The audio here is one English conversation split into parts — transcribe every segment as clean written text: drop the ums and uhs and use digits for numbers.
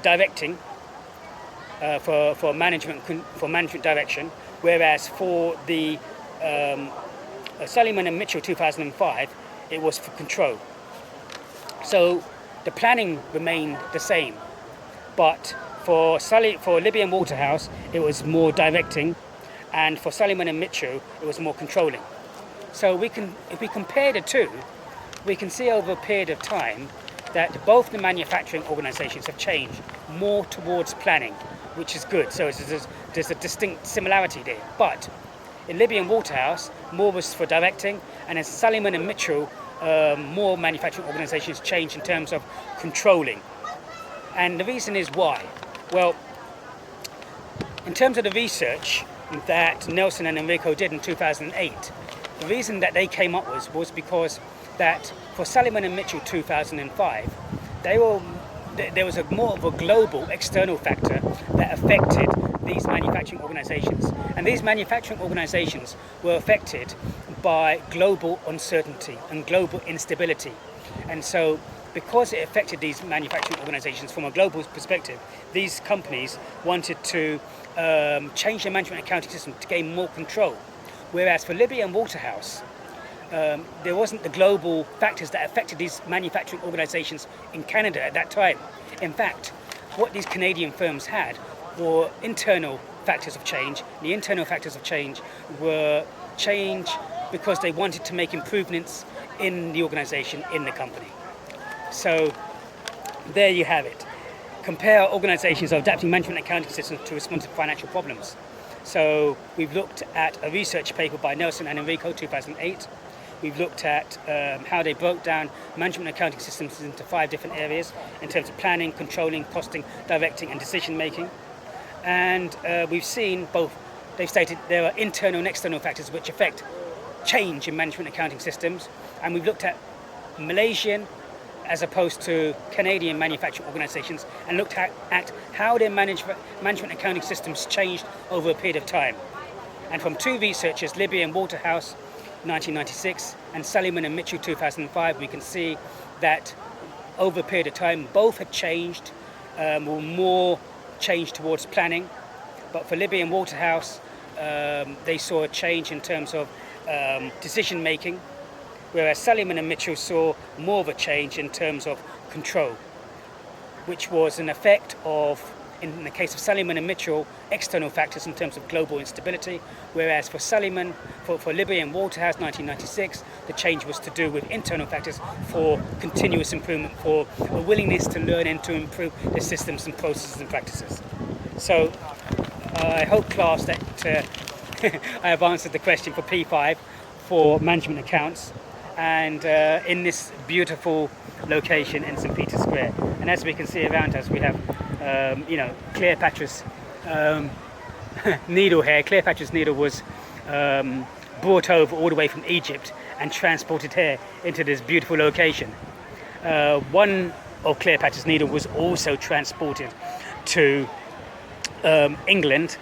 directing for management direction, whereas for the Sullivan and Mitchell 2005, it was for control. So the planning remained the same, but for Libby and Waterhouse, it was more directing, and for Sullivan and Mitchell, it was more controlling. So if we compare the two, we can see over a period of time that both the manufacturing organisations have changed more towards planning, which is good. So there's a distinct similarity there. But in Libby and Waterhouse, more was for directing, and in Sullivan and Mitchell, more manufacturing organisations changed in terms of controlling. And the reason is why? Well, in terms of the research that Nelson and Enrico did in 2008, the reason that they came up with was because that for Sullivan and Mitchell 2005, there was more of a global external factor that affected these manufacturing organisations. And these manufacturing organisations were affected by global uncertainty and global instability. And so because it affected these manufacturing organisations from a global perspective, these companies wanted to change their management accounting system to gain more control. Whereas for Libby and Waterhouse, there wasn't the global factors that affected these manufacturing organisations in Canada at that time. In fact, what these Canadian firms had were internal factors of change. The internal factors of change were change because they wanted to make improvements in the organisation, in the company. So there you have it. Compare organisations of adapting management accounting systems to respond to financial problems. So we've looked at a research paper by Nelson and Enrico, 2008. We've looked at how they broke down management accounting systems into 5 different areas in terms of planning, controlling, costing, directing, and decision making. And we've seen both. They've stated there are internal and external factors which affect change in management accounting systems. And we've looked at Malaysian as opposed to Canadian manufacturing organisations and looked at how their management accounting systems changed over a period of time. And from 2 researchers, Libby and Waterhouse, 1996, and Sullivan and Mitchell, 2005, we can see that over a period of time, both had changed, were more changed towards planning. But for Libby and Waterhouse, they saw a change in terms of decision making, whereas Sullivan and Mitchell saw more of a change in terms of control, which was an effect of, in the case of Sullivan and Mitchell, external factors in terms of global instability, whereas for Libby and Waterhouse, 1996, the change was to do with internal factors for continuous improvement, for a willingness to learn and to improve the systems and processes and practices. So I hope, class, that I have answered the question for P5 for management accounts, and in this beautiful location in St. Peter's Square. And as we can see around us, we have Cleopatra's needle here. Cleopatra's needle was brought over all the way from Egypt and transported here into this beautiful location. One of Cleopatra's needle was also transported to England.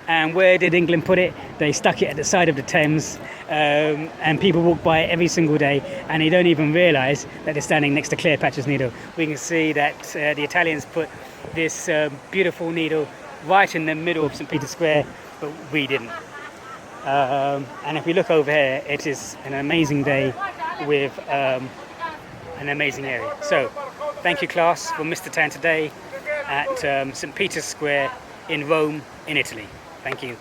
And where did England put it? They stuck it at the side of the Thames, and people walk by it every single day, and they don't even realise that they're standing next to Cleopatra's needle. We can see that the Italians put this beautiful needle right in the middle of St. Peter's Square, but we didn't. And if we look over here, it is an amazing day with an amazing area. So, thank you, class, for Mr. Tan today at St. Peter's Square in Rome, in Italy. Thank you.